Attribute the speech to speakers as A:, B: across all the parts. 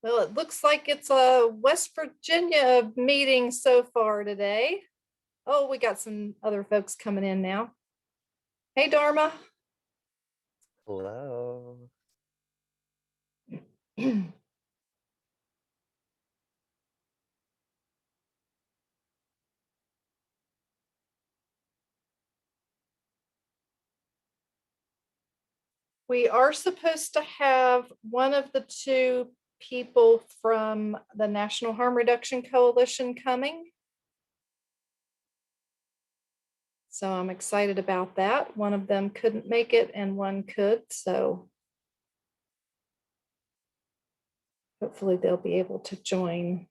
A: Well, it looks like it's a West Virginia meeting so far today. Oh, we got some other folks coming in now. Hey, Dharma.
B: Hello.
A: We are supposed to have one of the two people from the National Harm Reduction Coalition coming. So I'm excited about that. One of them couldn't make it and one could, so hopefully they'll be able to join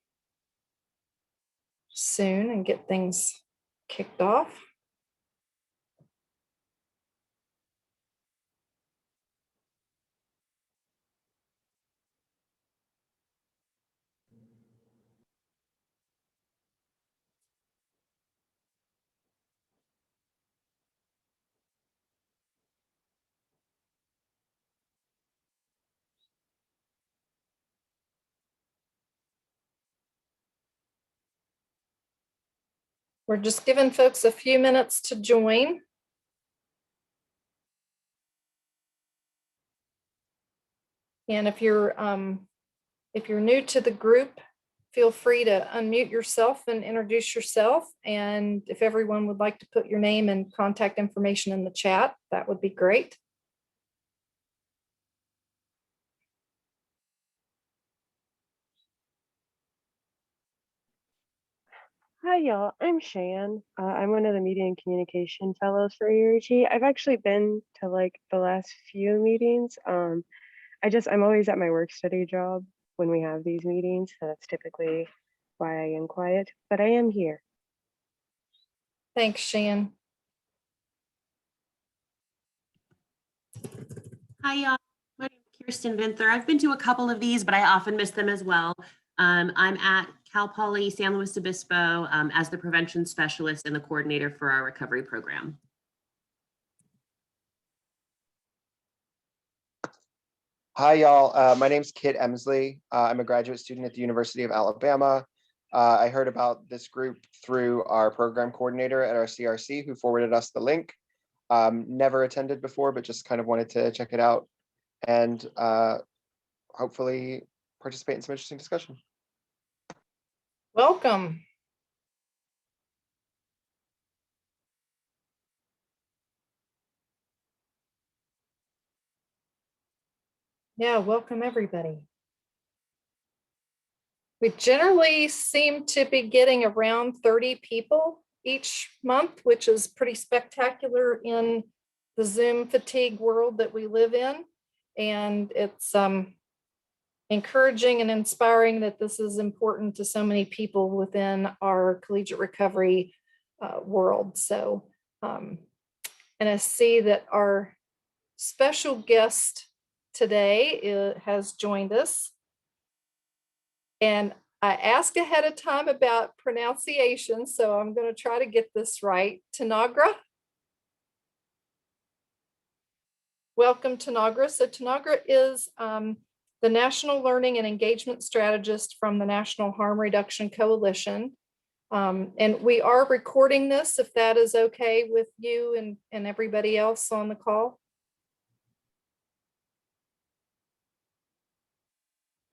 A: soon and get things kicked off. We're just giving folks a few minutes to join. And if you're new to the group, feel free to unmute yourself and introduce yourself. And if everyone would like to put your name and contact information in the chat, that would be great.
C: Hi, y'all. I'm Shan. I'm one of the Media and Communication Fellows for ARHE. I've actually been to like the last few meetings. I'm always at my work study job when we have these meetings, so that's typically why I am quiet, but I am here.
A: Thanks, Shan.
D: Hi, y'all. My name is Kirsten Vinther. I've been to a couple of these, but I often miss them as well. I'm at Cal Poly San Luis Obispo as the prevention specialist and the coordinator for our recovery program.
B: Hi, y'all. My name's Kit Emsley. I'm a graduate student at the University of Alabama. I heard about this group through our program coordinator at our CRC, who forwarded us the link. Never attended before, but just kind of wanted to check it out and hopefully participate in some interesting discussion.
A: Welcome. Yeah, welcome everybody. We generally seem to be getting around 30 people each month, which is pretty spectacular in the Zoom fatigue world that we live in. And it's encouraging and inspiring that this is important to so many people within our collegiate recovery world. So, and I see that our special guest today has joined us. And I asked ahead of time about pronunciation, so I'm going to try to get this right. Tanagra. Welcome, Tanagra. So Tanagra is the National Learning and Engagement Strategist from the National Harm Reduction Coalition. And we are recording this, if that is okay with you and everybody else on the call.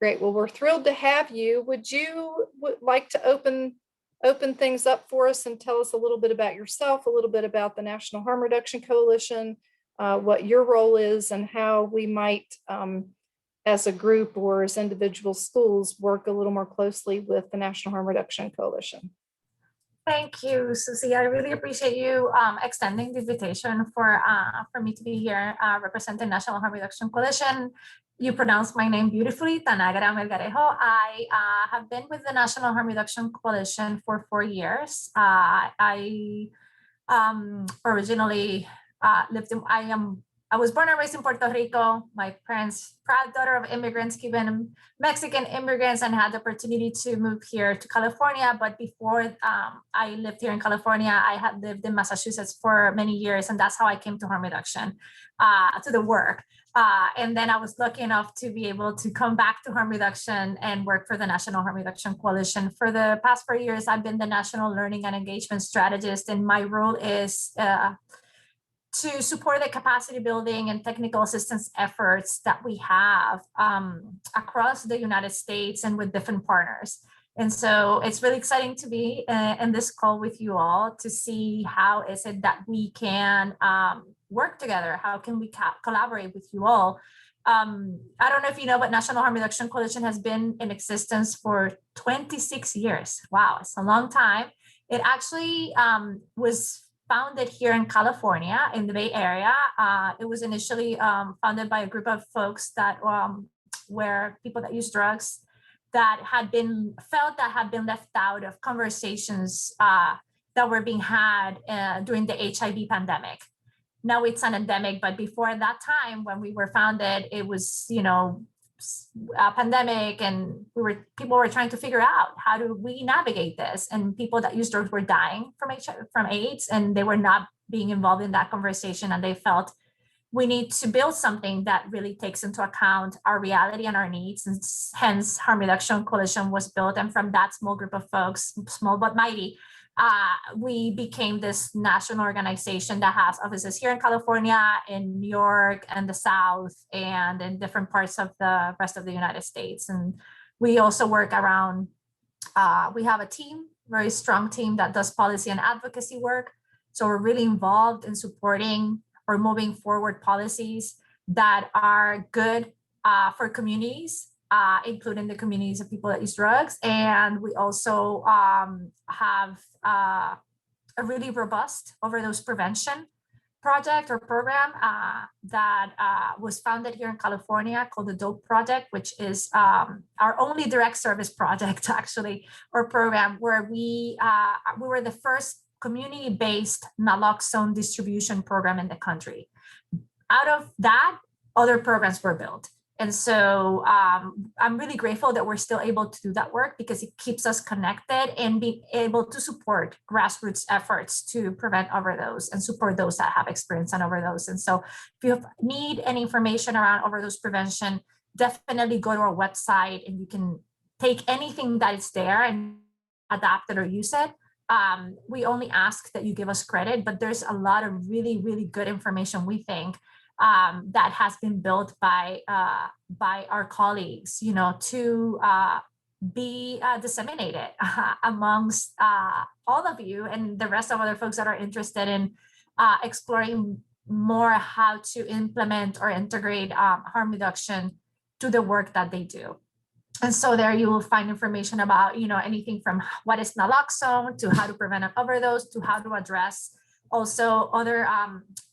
A: Great. Well, we're thrilled to have you. Would you like to open things up for us and tell us a little bit about yourself, a little bit about the National Harm Reduction Coalition, what your role is, and how we might, as a group or as individual schools, work a little more closely with the National Harm Reduction Coalition?
E: Thank you, Susie. I really appreciate you extending the invitation for me to be here representing National Harm Reduction Coalition. You pronounced my name beautifully, Tanagra Melgarejo. I have been with the National Harm Reduction Coalition for 4 years. I originally lived in, I am I was born and raised in Puerto Rico. My parents, proud daughter of immigrants, Cuban and Mexican immigrants, and had the opportunity to move here to California. But before I lived here in California, I had lived in Massachusetts for many years, and that's how I came to harm reduction, to the work. And then I was lucky enough to be able to come back to harm reduction and work for the National Harm Reduction Coalition. For the past 4 years, I've been the National Learning and Engagement Strategist, and my role is to support the capacity building and technical assistance efforts that we have across the United States and with different partners. And so it's really exciting to be in this call with you all to see how is it that we can work together. How can we collaborate with you all? I don't know if you know, but National Harm Reduction Coalition has been in existence for 26 years. Wow, it's a long time. It actually was founded here in California, in the Bay Area. It was initially founded by a group of folks that were people that use drugs that had been left out of conversations that were being had during the HIV pandemic. Now it's an endemic, but before that time, when we were founded, it was, you know, a pandemic, and people were trying to figure out how do we navigate this, and people that use drugs were dying from AIDS, and they were not being involved in that conversation, and they felt we need to build something that really takes into account our reality and our needs, and hence Harm Reduction Coalition was built. And from that small group of folks, small but mighty, we became this national organization that has offices here in California, in New York, and the South, and in different parts of the rest of the United States. And we also work around, we have a team, very strong team that does policy and advocacy work. So we're really involved in supporting or moving forward policies that are good for communities, including the communities of people that use drugs. And we also have a really robust overdose prevention project or program that was founded here in California called the DOPE Project, which is our only direct service project actually, or program where we were the first community-based naloxone distribution program in the country. Out of that, other programs were built. And so I'm really grateful that we're still able to do that work, because it keeps us connected and be able to support grassroots efforts to prevent overdose and support those that have experienced an overdose. And so if you need any information around overdose prevention, definitely go to our website, and you can take anything that is there and adapt it or use it. We only ask that you give us credit, but there's a lot of really, really good information, we think, that has been built by our colleagues, you know, to be disseminated amongst all of you and the rest of other folks that are interested in exploring more how to implement or integrate harm reduction to the work that they do. And so there you will find information about, you know, anything from what is naloxone to how to prevent an overdose to how to address also other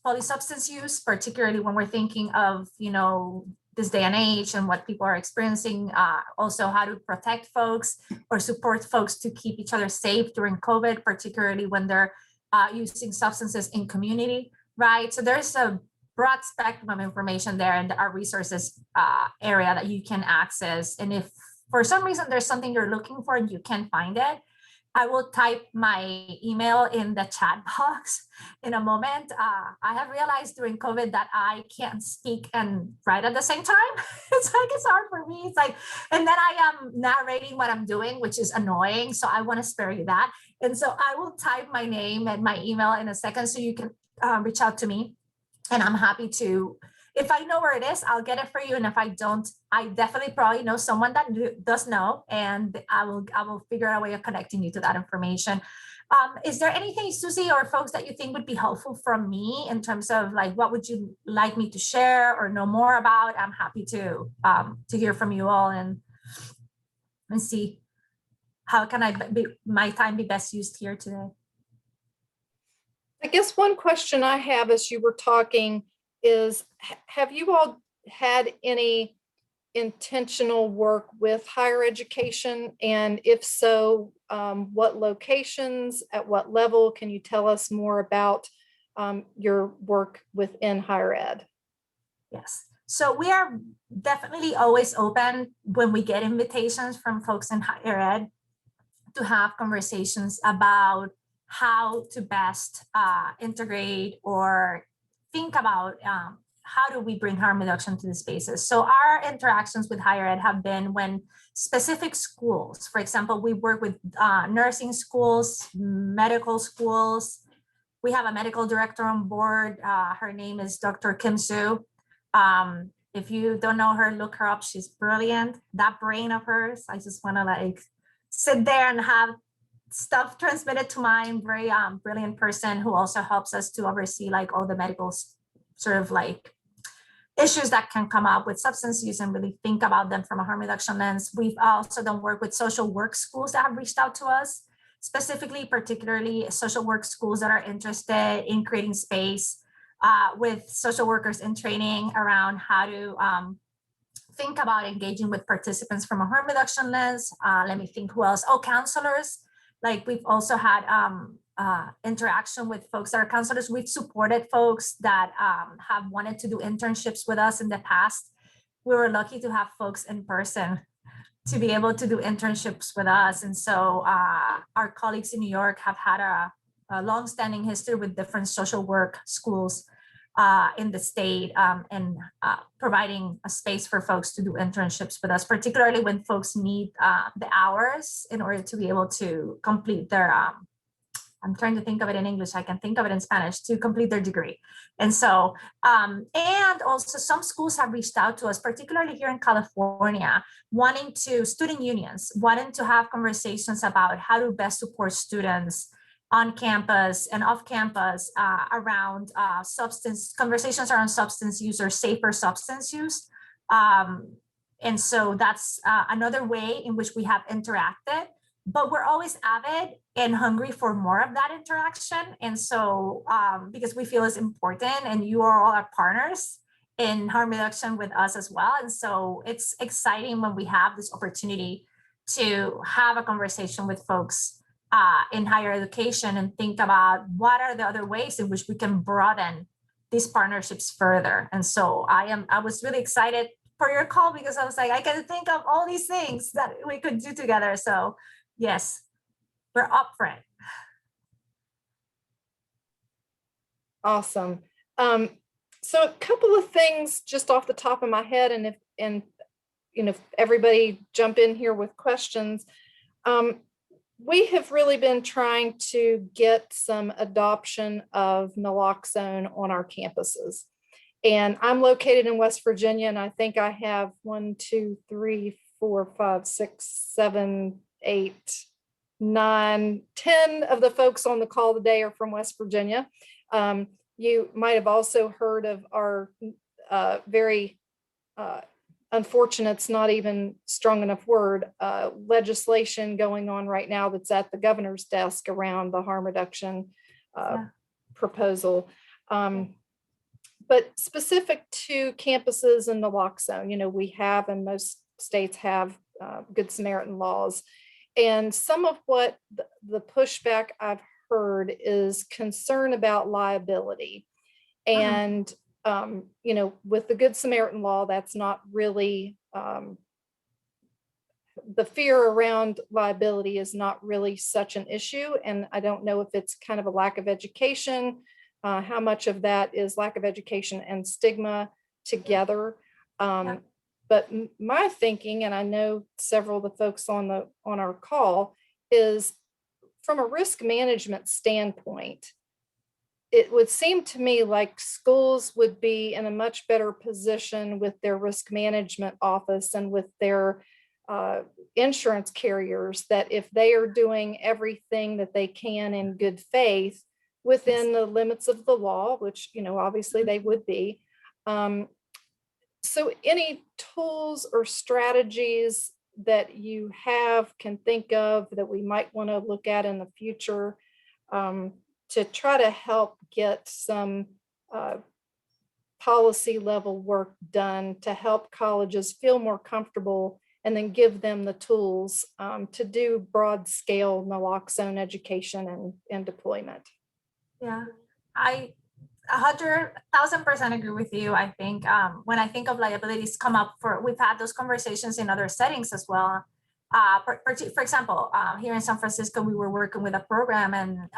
E: polysubstance use, particularly when we're thinking of, you know, this day and age and what people are experiencing, also how to protect folks or support folks to keep each other safe during COVID, particularly when they're using substances in community, right? So there's a broad spectrum of information there in our resources area that you can access. And if for some reason there's something you're looking for and you can't find it, I will type my email in the chat box in a moment. I have realized during COVID that I can't speak and write at the same time. It's hard for me. It's like, and then I am narrating what I'm doing, which is annoying. So I want to spare you that. And so I will type my name and my email in a second so you can reach out to me. And I'm happy to, if I know where it is, I'll get it for you. And if I don't, I definitely probably know someone that does know, and I will figure out a way of connecting you to that information. Is there anything, Susie, or folks that you think would be helpful from me in terms of like, what would you like me to share or know more about? I'm happy to hear from you all and see how can my time be best used here today.
A: I guess one question I have as you were talking is, have you all had any intentional work with higher education? And if so, what locations, at what level? Can you tell us more about your work within higher ed?
E: Yes. So we are definitely always open when we get invitations from folks in higher ed to have conversations about how to best integrate or think about how do we bring harm reduction to the spaces. So our interactions with higher ed have been when specific schools, for example, we work with nursing schools, medical schools. We have a medical director on board. Her name is Dr. Kim Soo. If you don't know her, look her up. She's brilliant. That brain of hers, I just want to like sit there and have stuff transmitted to mine. Very brilliant person who also helps us to oversee like all the medical sort of like issues that can come up with substance use and really think about them from a harm reduction lens. We've also done work with social work schools that have reached out to us, specifically, particularly social work schools that are interested in creating space with social workers in training around how to think about engaging with participants from a harm reduction lens. Let me think who else. Oh, counselors. Like we've also had interaction with folks that are counselors. We've supported folks that have wanted to do internships with us in the past. We were lucky to have folks in person to be able to do internships with us. And so our colleagues in New York have had a long-standing history with different social work schools in the state and providing a space for folks to do internships with us, particularly when folks need the hours in order to be able to complete their, I'm trying to think of it in English, I can think of it in Spanish, to complete their degree. And so, and also some schools have reached out to us, particularly here in California, student unions, wanting to have conversations about how to best support students on campus and off campus around conversations around substance use or safer substance use. And so that's another way in which we have interacted, but we're always avid and hungry for more of that interaction. And so because we feel it's important and you are all our partners in harm reduction with us as well. And so it's exciting when we have this opportunity to have a conversation with folks in higher education and think about what are the other ways in which we can broaden these partnerships further. And so I was really excited for your call because I was like, I can think of all these things that we could do together. So yes, we're up for it.
A: Awesome. So a couple of things just off the top of my head, and if everybody jump in here with questions. We have really been trying to get some adoption of naloxone on our campuses. And I'm located in West Virginia, and I think I have 1, 2, 3, 4, 5, 6, 7, 8, 9, 10 of the folks on the call today are from West Virginia. You might have also heard of our very unfortunate, it's not even strong enough word, legislation going on right now that's at the governor's desk around the harm reduction proposal. But specific to campuses and naloxone, we have, and most states have Good Samaritan laws. And some of what the pushback I've heard is concern about liability. And with the Good Samaritan law, that's not really, the fear around liability is not really such an issue. And I don't know if it's kind of a lack of education, how much of that is lack of education and stigma together. But my thinking, and I know several of the folks on our call, is from a risk management standpoint, it would seem to me like schools would be in a much better position with their risk management office and with their insurance carriers, that if they are doing everything that they can in good faith within the limits of the law, which, obviously they would be. So any tools or strategies that you can think of that we might want to look at in the future to try to help get some policy level work done to help colleges feel more comfortable, and then give them the tools to do broad scale naloxone education and deployment.
E: Yeah, 100,000% agree with you. I think when I think of liabilities come up we've had those conversations in other settings as well. For example, here in San Francisco, we were working with a program, and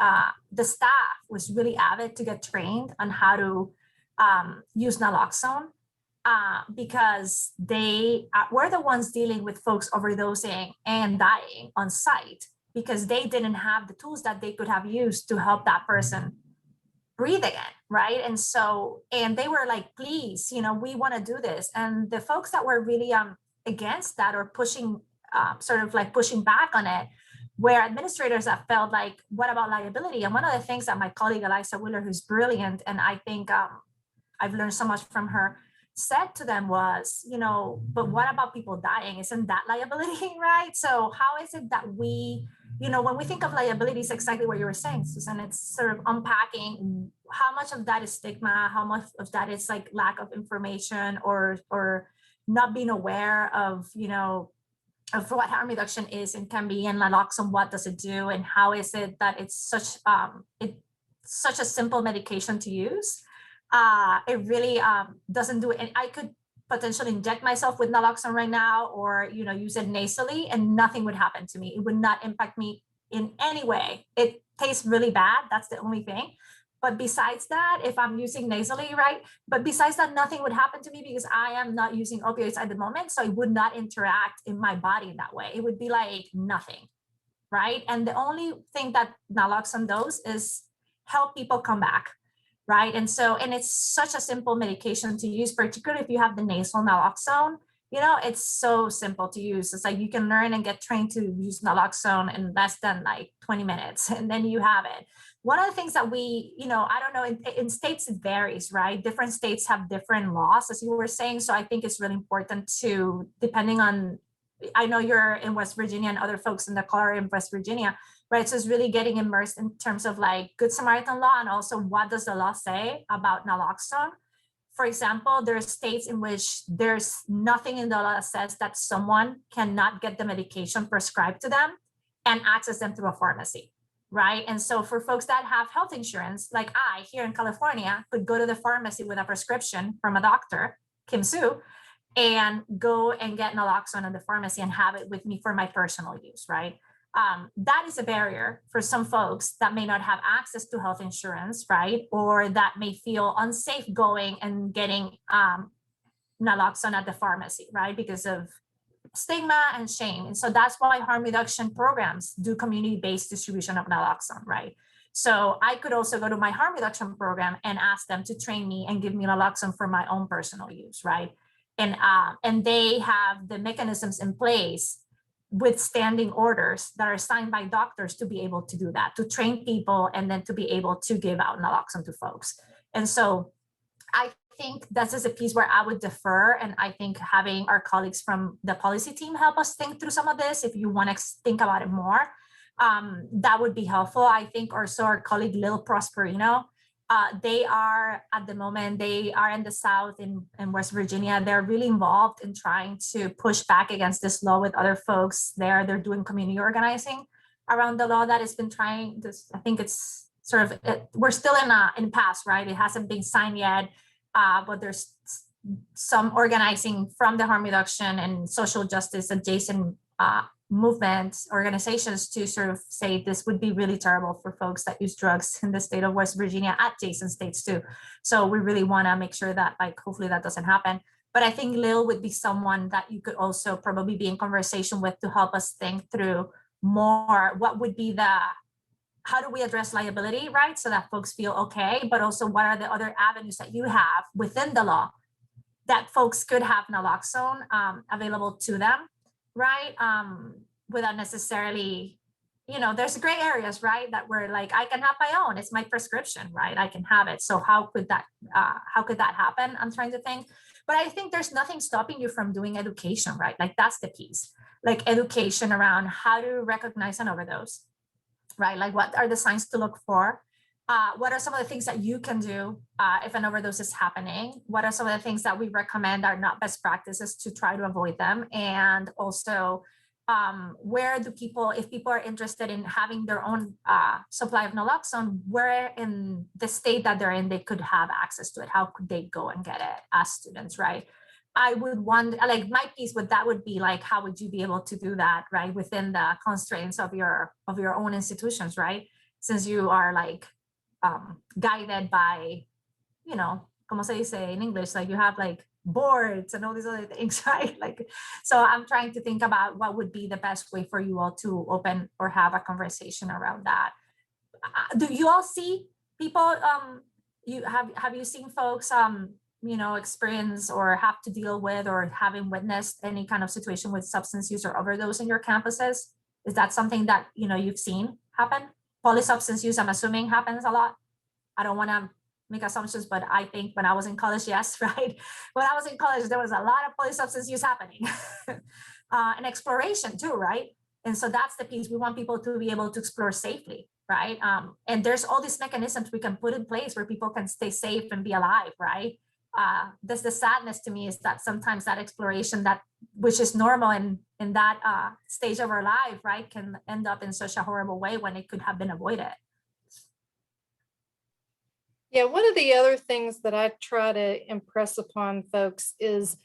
E: the staff was really avid to get trained on how to use naloxone because they were the ones dealing with folks overdosing and dying on site because they didn't have the tools that they could have used to help that person breathe again, right? And so, and they were like, please, we want to do this. And the folks that were really against that or pushing, sort of like pushing back on it, were administrators that felt like, what about liability? And one of the things that my colleague Eliza Wheeler, who's brilliant, and I think I've learned so much from her, said to them was, but what about people dying? Isn't that liability, right? So how is it that we, when we think of liability, it's exactly what you were saying, Susan. It's sort of unpacking how much of that is stigma, how much of that is like lack of information or not being aware of, of what harm reduction is and can be, and naloxone, what does it do, and how is it that it's such a simple medication to use. It really doesn't do it. And I could potentially inject myself with naloxone right now or, use it nasally and nothing would happen to me. It would not impact me in any way. It tastes really bad. That's the only thing. But besides that, if I'm using nasally, right? But besides that, nothing would happen to me because I am not using opioids at the moment. So it would not interact in my body in that way. It would be like nothing, right? And the only thing that naloxone does is help people come back, right? And so, and it's such a simple medication to use, particularly if you have the nasal naloxone, it's so simple to use. It's like you can learn and get trained to use naloxone in less than like 20 minutes, and then you have it. One of the things that we, I don't know, in states it varies, right? Different states have different laws, as you were saying. So I think it's really important to, depending on, I know you're in West Virginia and other folks in the car are in West Virginia, right? So it's really getting immersed in terms of like Good Samaritan law and also what does the law say about naloxone. For example, there are states in which there's nothing in the law that says that someone cannot get the medication prescribed to them and access them through a pharmacy, right? And so for folks that have health insurance, like I here in California, could go to the pharmacy with a prescription from a doctor, Kim Soo, and go and get naloxone in the pharmacy and have it with me for my personal use, right? That is a barrier for some folks that may not have access to health insurance, right? Or that may feel unsafe going and getting naloxone at the pharmacy, right? Because of stigma and shame. And so that's why harm reduction programs do community-based distribution of naloxone, right? So I could also go to my harm reduction program and ask them to train me and give me naloxone for my own personal use, right? And they have the mechanisms in place with standing orders that are signed by doctors to be able to do that, to train people and then to be able to give out naloxone to folks. And so I think that's just a piece where I would defer. And I think having our colleagues from the policy team help us think through some of this, if you want to think about it more, that would be helpful. I think also our colleague Lil Prosperino, they are at the moment, they are in the South in West Virginia. They're really involved in trying to push back against this law with other folks there. They're doing community organizing around the law that has been trying this. I think it's sort of, we're still in pass, right? It hasn't been signed yet, but there's some organizing from the harm reduction and social justice adjacent movements, organizations to sort of say this would be really terrible for folks that use drugs in the state of West Virginia, adjacent states too. So we really want to make sure that like, hopefully that doesn't happen. But I think Lil would be someone that you could also probably be in conversation with to help us think through more, what would be how do we address liability, right? So that folks feel okay, but also what are the other avenues that you have within the law that folks could have naloxone available to them, right? Without necessarily, there's gray areas, right? That we're like, I can have my own, it's my prescription, right? I can have it. So how could that happen? I'm trying to think, but I think there's nothing stopping you from doing education, right? Like that's the piece, like education around how to recognize an overdose, right? Like what are the signs to look for? What are some of the things that you can do if an overdose is happening? What are some of the things that we recommend are not best practices to try to avoid them? And also where do people, if people are interested in having their own supply of naloxone, where in the state that they're in, they could have access to it? How could they go and get it as students, right? I would wonder, like my piece with that would be like, how would you be able to do that, right? Within the constraints of your own institutions, right? Since you are like guided by, you know, como se dice in English, like you have like boards and all these other things, right? Like, so I'm trying to think about what would be the best way for you all to open or have a conversation around that. Do you all see people, have you seen folks, you know, experience or have to deal with or having witnessed any kind of situation with substance use or overdose in your campuses? Is that something that, you know, you've seen happen? Polysubstance use, I'm assuming happens a lot. I don't want to make assumptions, but I think when I was in college, yes, right? When I was in college, there was a lot of polysubstance use happening and exploration too, right? And so that's the piece. We want people to be able to explore safely, right? And there's all these mechanisms we can put in place where people can stay safe and be alive, right? That's the sadness to me, is that sometimes that exploration, that which is normal in that stage of our life, right, can end up in such a horrible way when it could have been avoided.
A: Yeah, one of the other things that I try to impress upon folks is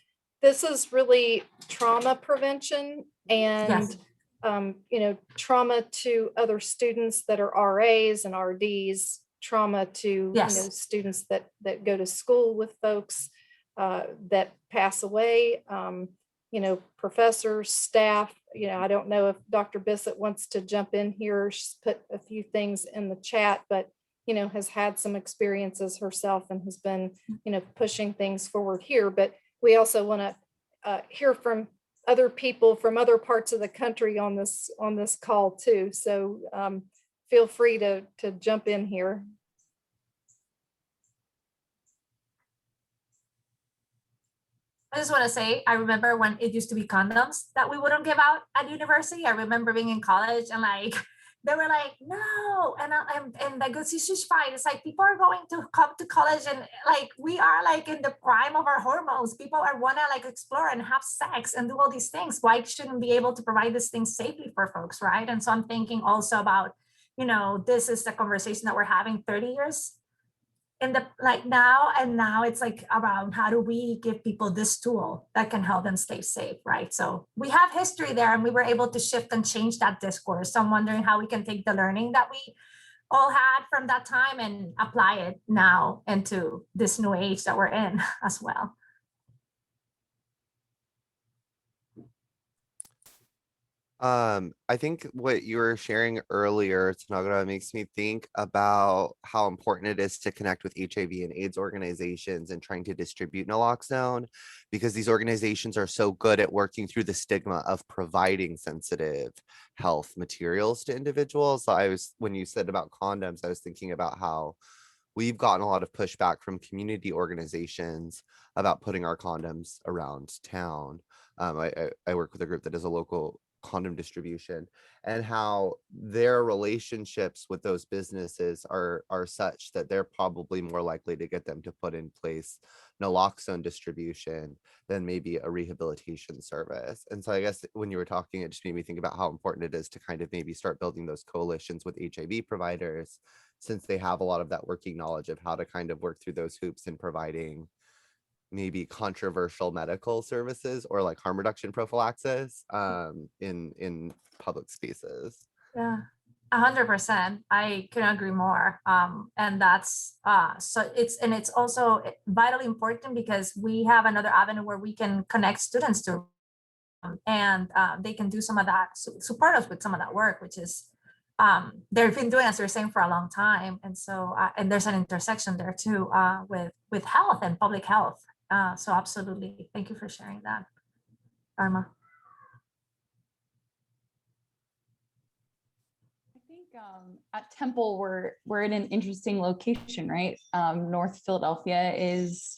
A: this is really trauma prevention and
E: Yes.
A: you know, trauma to other students that are RAs and RDs, trauma to
E: Yes.
A: you know, students that go to school with folks that pass away, you know, professors, staff. You know, I don't know if Dr. Bissett wants to jump in here. She's put a few things in the chat, but you know, has had some experiences herself and has been, you know, pushing things forward here. But we also want to hear from other people from other parts of the country on this call too. So feel free to jump in here.
E: I just want to say, I remember when it used to be condoms that we wouldn't give out at university. I remember being in college and like, they were like, no, and the good sisters fight. It's like people are going to come to college and like we are like in the prime of our hormones. People are wanna like explore and have sex and do all these things. Why shouldn't be able to provide these things safely for folks, right? And so I'm thinking also about, you know, this is the conversation that we're having 30 years in the like now, and now it's like around how do we give people this tool that can help them stay safe, right? So we have history there and we were able to shift and change that discourse. So I'm wondering how we can take the learning that we all had from that time and apply it now into this new age that we're in as well.
F: I think what you were sharing earlier, Tanagara, makes me think about how important it is to connect with HIV and AIDS organizations and trying to distribute naloxone, because these organizations are so good at working through the stigma of providing sensitive health materials to individuals. So when you said about condoms, I was thinking about how we've gotten a lot of pushback from community organizations about putting our condoms around town. I work with a group that does a local condom distribution, and how their relationships with those businesses are such that they're probably more likely to get them to put in place naloxone distribution than maybe a rehabilitation service. And so I guess when you were talking, it just made me think about how important it is to kind of maybe start building those coalitions with HIV providers, since they have a lot of that working knowledge of how to kind of work through those hoops in providing maybe controversial medical services or like harm reduction prophylaxis in public spaces.
E: Yeah, 100%. I couldn't agree more. And that's so it's also vitally important because we have another avenue where we can connect students to, and they can do some of that, support us with some of that work, which is they've been doing, as you're saying, for a long time. And so and there's an intersection there too with health and public health. So absolutely, thank you for sharing that, Dharma.
G: I think at Temple we're in an interesting location, right? North Philadelphia is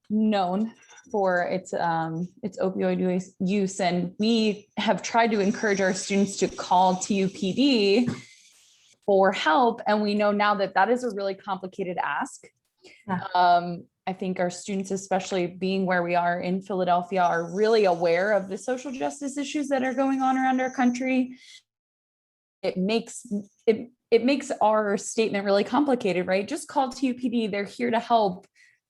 G: known for its opioid use, and we have tried to encourage our students to call TUPD for help, and we know now that that is a really complicated ask.
E: Yeah.
G: I think our students, especially being where we are in Philadelphia, are really aware of the social justice issues that are going on around our country. It makes our statement really complicated, right? Just call TUPD, they're here to help.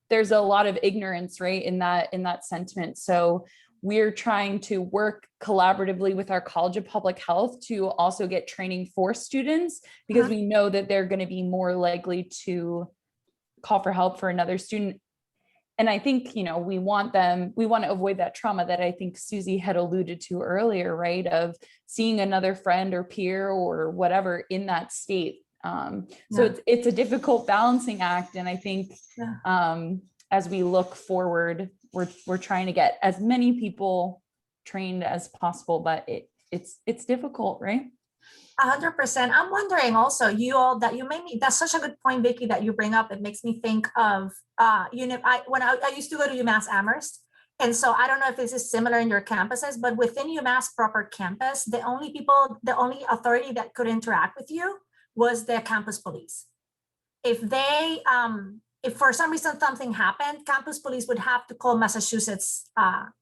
G: There's a lot of ignorance, right, in that sentiment. So we're trying to work collaboratively with our College of Public Health to also get training for students, because we know that they're going to be more likely to call for help for another student. And I think, you know, we want to avoid that trauma that I think Susie had alluded to earlier, right? Of seeing another friend or peer or whatever in that state. So it's a difficult balancing act. And I think as we look forward, we're trying to get as many people trained as possible, but it's difficult, right?
E: 100%. I'm wondering also, that's such a good point, Vicky, that you bring up. It makes me think of, when I used to go to UMass Amherst. And so I don't know if this is similar in your campuses, but within UMass proper campus, the only authority that could interact with you was the campus police. If for some reason something happened, campus police would have to call Massachusetts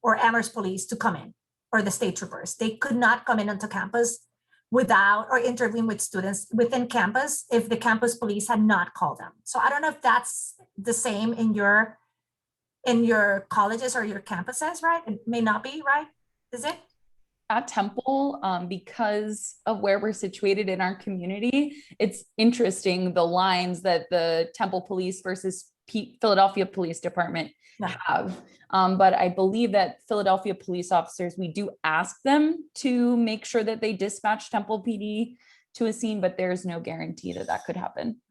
E: or Amherst police to come in, or the state troopers. They could not come in onto campus without or intervene with students within campus if the campus police had not called them. So I don't know if that's the same in your colleges or your campuses, right? It may not be, right? Is it?
G: At Temple, because of where we're situated in our community, it's interesting the lines that the Temple Police versus Philadelphia Police Department have. But I believe that Philadelphia police officers, we do ask them to make sure that they dispatch Temple PD to a scene, but there's no guarantee that that could happen.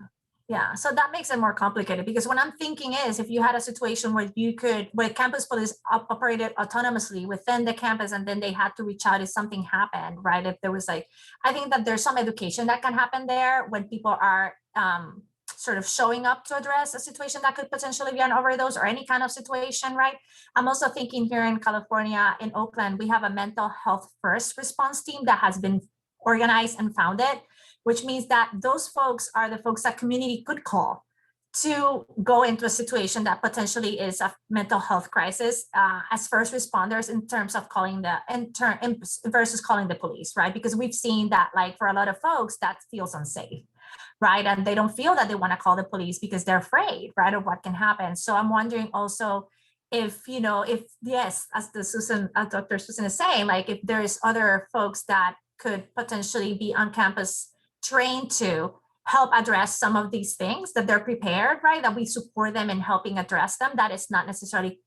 E: Yeah, so that makes it more complicated, because what I'm thinking is, if you had a situation where campus police operated autonomously within the campus, and then they had to reach out if something happened, right? If there was I think that there's some education that can happen there when people are sort of showing up to address a situation that could potentially be an overdose or any kind of situation, right? I'm also thinking here in California, in Oakland, we have a mental health first response team that has been organized and founded, which means that those folks are the folks that community could call to go into a situation that potentially is a mental health crisis as first responders, in terms of versus calling the police, right? Because we've seen that, like, for a lot of folks, that feels unsafe, right? And they don't feel that they want to call the police because they're afraid, right, of what can happen. So I'm wondering also if yes, as Dr. Susan is saying, like, if there's other folks that could potentially be on campus trained to help address some of these things, that they're prepared, right? That we support them in helping address them. That is not necessarily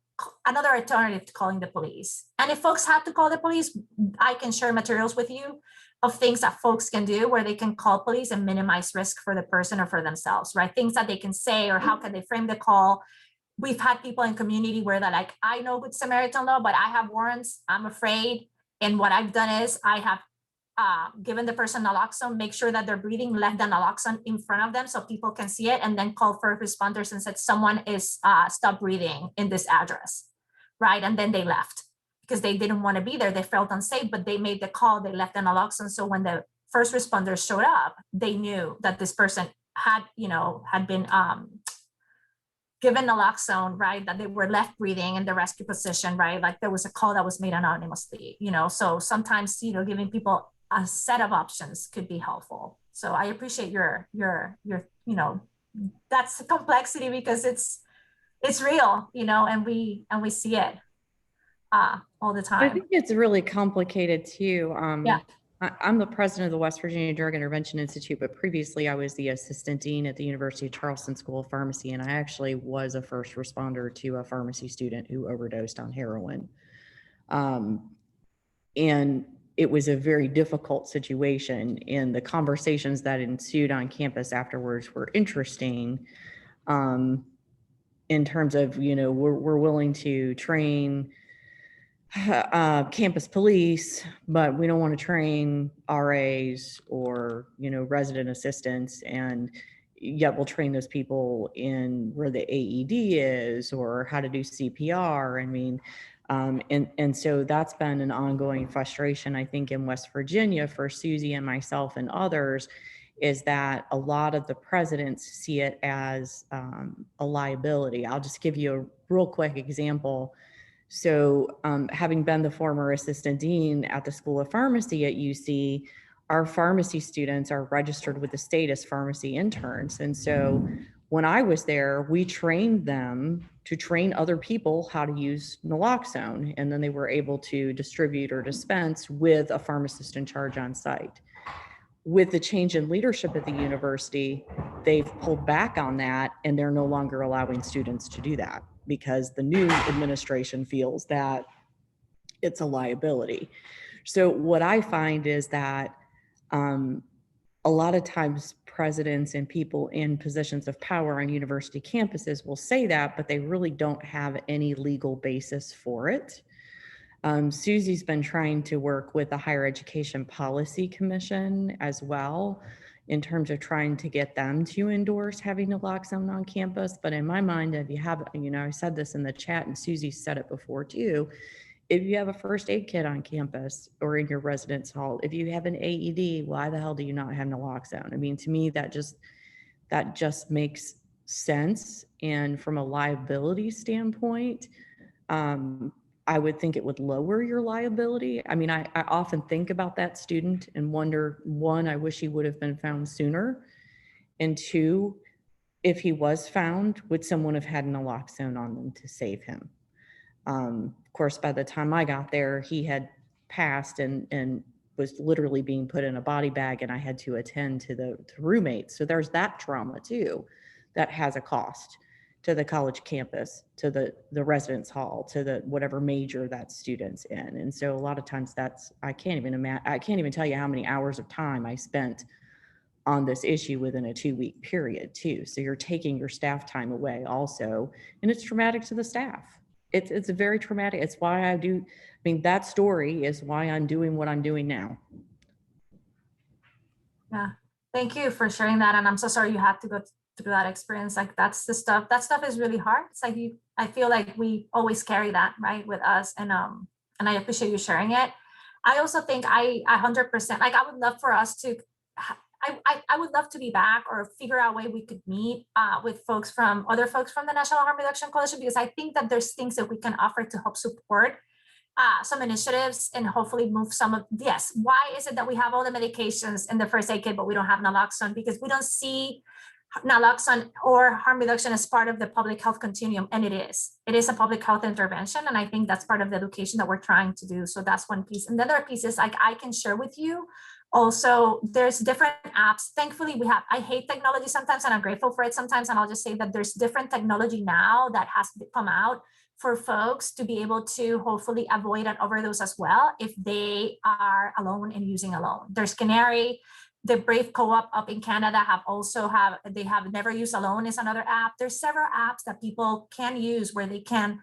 E: another alternative to calling the police. And if folks have to call the police, I can share materials with you of things that folks can do where they can call police and minimize risk for the person or for themselves, right? Things that they can say, or how can they frame the call. We've had people in community where they're like, I know Good Samaritan law, but I have warrants, I'm afraid. And what I've done is I have given the person naloxone, make sure that they're breathing, left the naloxone in front of them so people can see it, and then call first responders and said someone is stopped breathing in this address, right? And then they left because they didn't want to be there. They felt unsafe, but they made the call, they left the naloxone. So when the first responders showed up, they knew that this person had been given naloxone, right? That they were left breathing in the rescue position, right? Like, there was a call that was made anonymously, so sometimes, giving people a set of options could be helpful. So I appreciate your that's the complexity, because it's real, and we see it all the time.
H: I think it's really complicated too.
E: Yeah.
H: I'm the president of the West Virginia Drug Intervention Institute, but previously I was the assistant dean at the University of Charleston School of Pharmacy, and I actually was a first responder to a pharmacy student who overdosed on heroin. And it was a very difficult situation, and the conversations that ensued on campus afterwards were interesting in terms of, we're willing to train campus police, but we don't want to train RAs or, resident assistants, and yet we'll train those people in where the AED is or how to do CPR. I mean, and so that's been an ongoing frustration, I think, in West Virginia for Susie and myself and others, is that a lot of the presidents see it as a liability. I'll just give you a real quick example. So having been the former assistant dean at the School of Pharmacy at UC, our pharmacy students are registered with the state as pharmacy interns. And so when I was there, we trained them to train other people how to use naloxone. And then they were able to distribute or dispense with a pharmacist in charge on site. With the change in leadership at the university, they've pulled back on that and they're no longer allowing students to do that because the new administration feels that it's a liability. So what I find is that a lot of times presidents and people in positions of power on university campuses will say that, but they really don't have any legal basis for it. Susie's been trying to work with the Higher Education Policy Commission as well in terms of trying to get them to endorse having naloxone on campus. But in my mind, if you have, I said this in the chat and Susie said it before too, if you have a first aid kit on campus or in your residence hall, if you have an AED, why the hell do you not have naloxone? I mean, to me, that just makes sense. And from a liability standpoint, I would think it would lower your liability. I mean, I often think about that student and wonder, one, I wish he would have been found sooner. And two, if he was found, would someone have had naloxone on them to save him? Of course, by the time I got there, he had passed and was literally being put in a body bag, and I had to attend to the roommates. So there's that trauma too, that has a cost to the college campus, to the residence hall, to the whatever major that student's in. And so a lot of times I can't even tell you how many hours of time I spent on this issue within a 2-week period too. So you're taking your staff time away also, and it's traumatic to the staff. It's a very traumatic. It's why that story is why I'm doing what I'm doing now.
E: Yeah, thank you for sharing that. And I'm so sorry you had to go through that experience. Like that stuff is really hard. It's like I feel like we always carry that right with us. And I appreciate you sharing it. I also think I 100%, like I would love for us to, I would love to be back or figure out a way we could meet with other folks from the National Harm Reduction Coalition, because I think that there's things that we can offer to help support some initiatives and hopefully move some of, yes, why is it that we have all the medications in the first aid kit, but we don't have naloxone? Because we don't see naloxone or harm reduction as part of the public health continuum, and it is a public health intervention, and I think that's part of the education that we're trying to do. So that's one piece. And the other piece is like I can share with you also, there's different apps. Thankfully, I hate technology sometimes and I'm grateful for it sometimes. And I'll just say that there's different technology now that has come out for folks to be able to hopefully avoid an overdose as well if they are alone and using alone. There's Canary, the Brave Co-op up in Canada they have Never Use Alone is another app. There's several apps that people can use where they can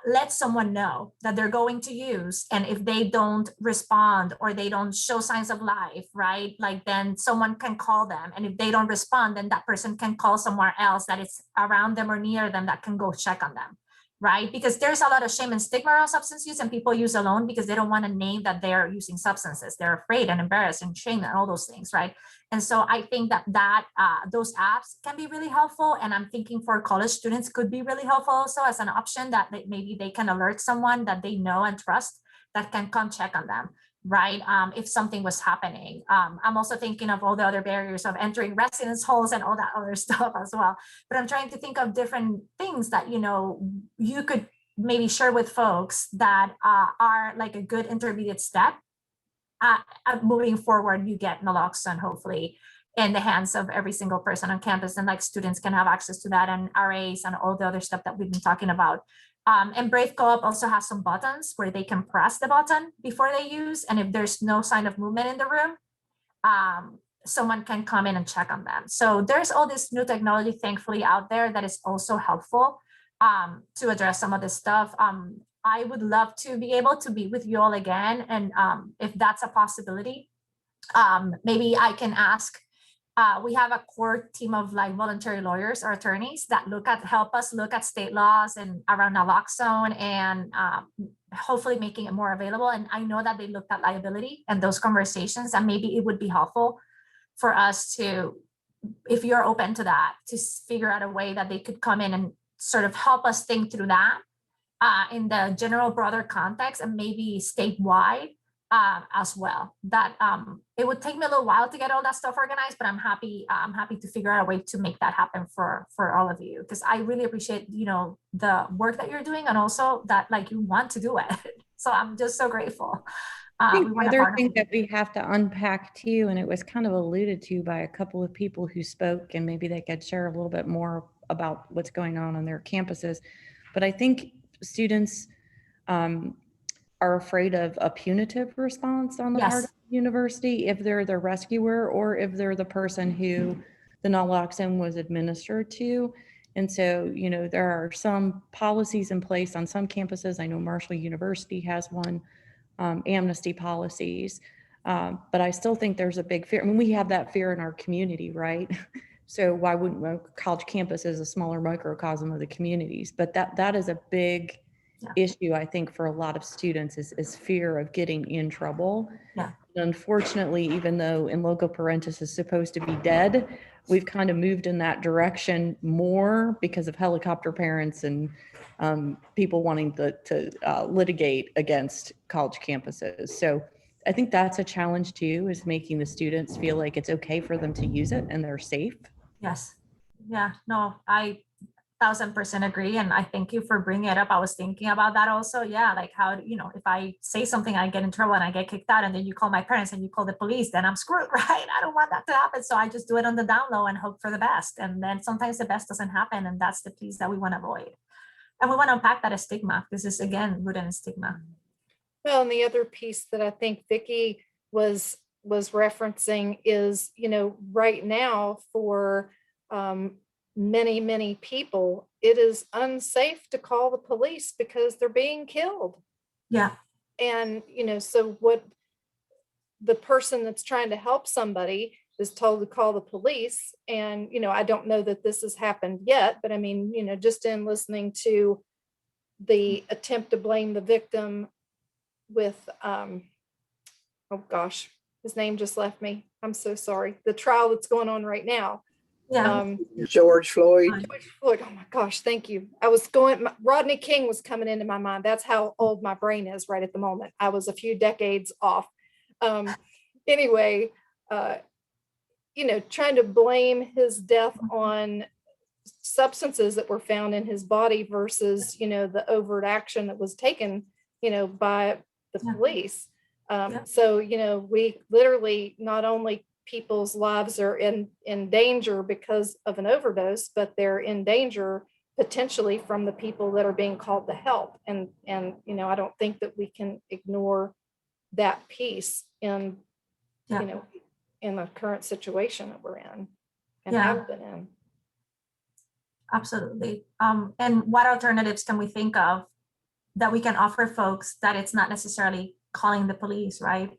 E: let someone know that they're going to use, and if they don't respond or they don't show signs of life, right, like then someone can call them, and if they don't respond, then that person can call somewhere else that is around them or near them that can go check on them, right? Because there's a lot of shame and stigma around substance use, and people use alone because they don't want to name that they're using substances. They're afraid and embarrassed and shamed and all those things, right? And so I think that those apps can be really helpful. And I'm thinking for college students could be really helpful also as an option that maybe they can alert someone that they know and trust that can come check on them, right? If something was happening. I'm also thinking of all the other barriers of entering residence halls and all that other stuff as well. But I'm trying to think of different things that, you could maybe share with folks that are like a good intermediate step. Moving forward, you get naloxone hopefully in the hands of every single person on campus, and like students can have access to that, and RAs and all the other stuff that we've been talking about. And Brave Co-op also has some buttons where they can press the button before they use, and if there's no sign of movement in the room, someone can come in and check on them. So there's all this new technology thankfully out there that is also helpful to address some of this stuff. I would love to be able to be with you all again. And if that's a possibility, maybe I can ask, we have a core team of like voluntary lawyers or attorneys that help us look at state laws and around naloxone and hopefully making it more available. And I know that they looked at liability and those conversations, and maybe it would be helpful for us to, if you're open to that, to figure out a way that they could come in and sort of help us think through that in the general broader context and maybe statewide as well. That it would take me a little while to get all that stuff organized, but I'm happy to figure out a way to make that happen for all of you, because I really appreciate, you know, the work that you're doing and also that like you want to do it. So I'm just so grateful.
I: I think
E: We
I: the
E: want to
I: other
E: partner
I: thing
E: with you.
I: that we have to unpack too, and it was kind of alluded to by a couple of people who spoke, and maybe they could share a little bit more about what's going on their campuses. But I think students are afraid of a punitive response on the part
E: Yes.
I: of the university if they're the rescuer or if they're the person who the naloxone was administered to. And so, you know, there are some policies in place on some campuses. I know Marshall University has one, amnesty policies. But I still think there's a big fear. I mean, we have that fear in our community, right? So why wouldn't a college campus is a smaller microcosm of the communities? But that is a big issue, I think, for a lot of students is fear of getting in trouble.
E: Yeah.
I: And unfortunately, even though in loco parentis is supposed to be dead, we've kind of moved in that direction more because of helicopter parents and people wanting to litigate against college campuses. So I think that's a challenge too, is making the students feel like it's okay for them to use it and they're safe.
E: Yes. Yeah, no, I 1000% agree. And I thank you for bringing it up. I was thinking about that also. Yeah, like how, you know, if I say something, I get in trouble and I get kicked out, and then you call my parents and you call the police, then I'm screwed, right? I don't want that to happen. So I just do it on the down low and hope for the best. And then sometimes the best doesn't happen. And that's the piece that we want to avoid. And we want to unpack that as stigma. This is, again, rooted in stigma.
A: Well, and the other piece that I think Vicky was referencing is, you know, right now for many people, it is unsafe to call the police because they're being killed.
E: Yeah.
A: And, you know, so what the person that's trying to help somebody is told to call the police. And, you know, I don't know that this has happened yet, but I mean, you know, just in listening to the attempt to blame the victim with, oh gosh, his name just left me. I'm so sorry. The trial that's going on right now.
E: Yeah.
J: George Floyd.
A: George Floyd. Oh my gosh, thank you. Rodney King was coming into my mind. That's how old my brain is right at the moment. I was a few decades off. Anyway, you know, trying to blame his death on substances that were found in his body versus, you know, the overt action that was taken, you know, by the police. So, you know, we literally, not only people's lives are in danger because of an overdose, but they're in danger potentially from the people that are being called to help. And, you know, I don't think that we can ignore that piece in, you know, in the current situation that we're in and have been in.
E: Absolutely. And what alternatives can we think of that we can offer folks that it's not necessarily calling the police, right?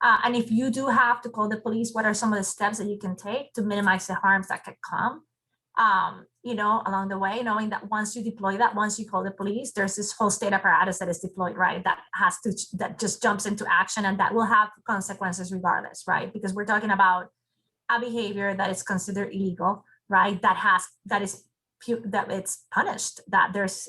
E: And if you do have to call the police, what are some of the steps that you can take to minimize the harms that could come, you know, along the way, knowing that once you deploy that, once you call the police, there's this whole state apparatus that is deployed, right? That just jumps into action, and that will have consequences regardless, right? Because we're talking about a behavior that is considered illegal, right? That it's punished, that there's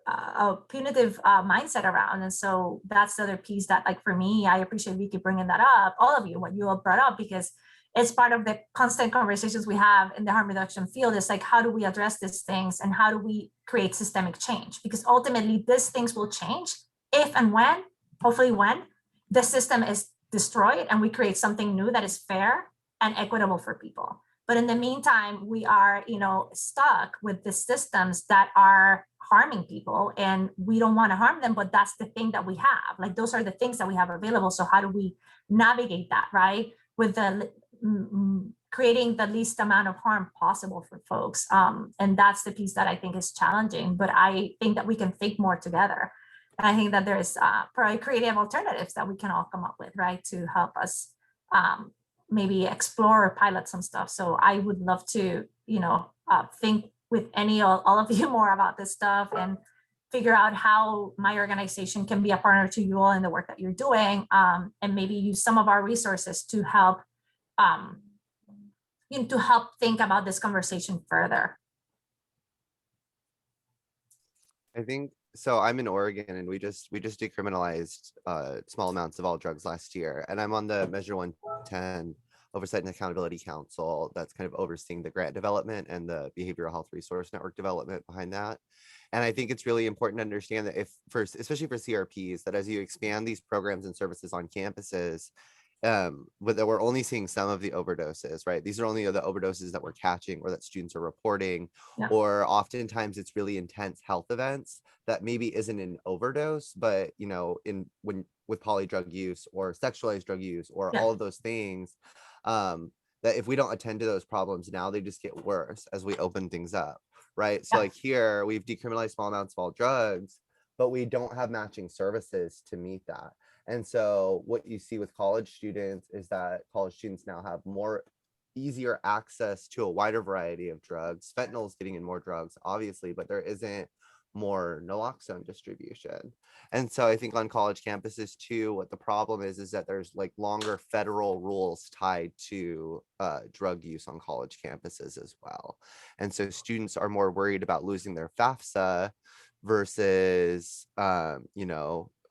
E: a punitive mindset around. And so that's the other piece that, like, for me, I appreciate Vicky bringing that up, all of you, what you all brought up, because it's part of the constant conversations we have in the harm reduction field. Is like, how do we address these things and how do we create systemic change? Because ultimately these things will change if and when, hopefully when, the system is destroyed and we create something new that is fair and equitable for people. But in the meantime, we are, you know, stuck with the systems that are harming people, and we don't want to harm them, but that's the thing that we have. Like, those are the things that we have available. So how do we navigate that, right? With the creating the least amount of harm possible for folks. And that's the piece that I think is challenging, but I think that we can think more together. And I think that there's probably creative alternatives that we can all come up with, right? To help us maybe explore or pilot some stuff. So I would love to, you know, think with all of you more about this stuff and figure out how my organization can be a partner to you all in the work that you're doing, and maybe use some of our resources to help to help think about this conversation further?
F: I think so. I'm in Oregon, and we just decriminalized small amounts of all drugs last year, and I'm on the Measure 110 Oversight and Accountability Council that's kind of overseeing the grant development and the Behavioral Health Resource Network development behind that. And I think it's really important to understand that especially for CRPs, that as you expand these programs and services on campuses, but that we're only seeing some of the overdoses, right? These are only the overdoses that we're catching or that students are reporting,
E: Yeah.
F: or oftentimes it's really intense health events that maybe isn't an overdose, but with polydrug use or sexualized drug use or
E: Yeah.
F: all of those things, that if we don't attend to those problems now, they just get worse as we open things up, right? So
E: Yeah.
F: like here, we've decriminalized small amounts of all drugs, but we don't have matching services to meet that. And so what you see with college students is that college students now have easier access to a wider variety of drugs. Fentanyl is getting in more drugs, obviously, but there isn't more naloxone distribution. And so I think on college campuses too, what the problem is that there's like longer federal rules tied to drug use on college campuses as well. And so students are more worried about losing their FAFSA versus,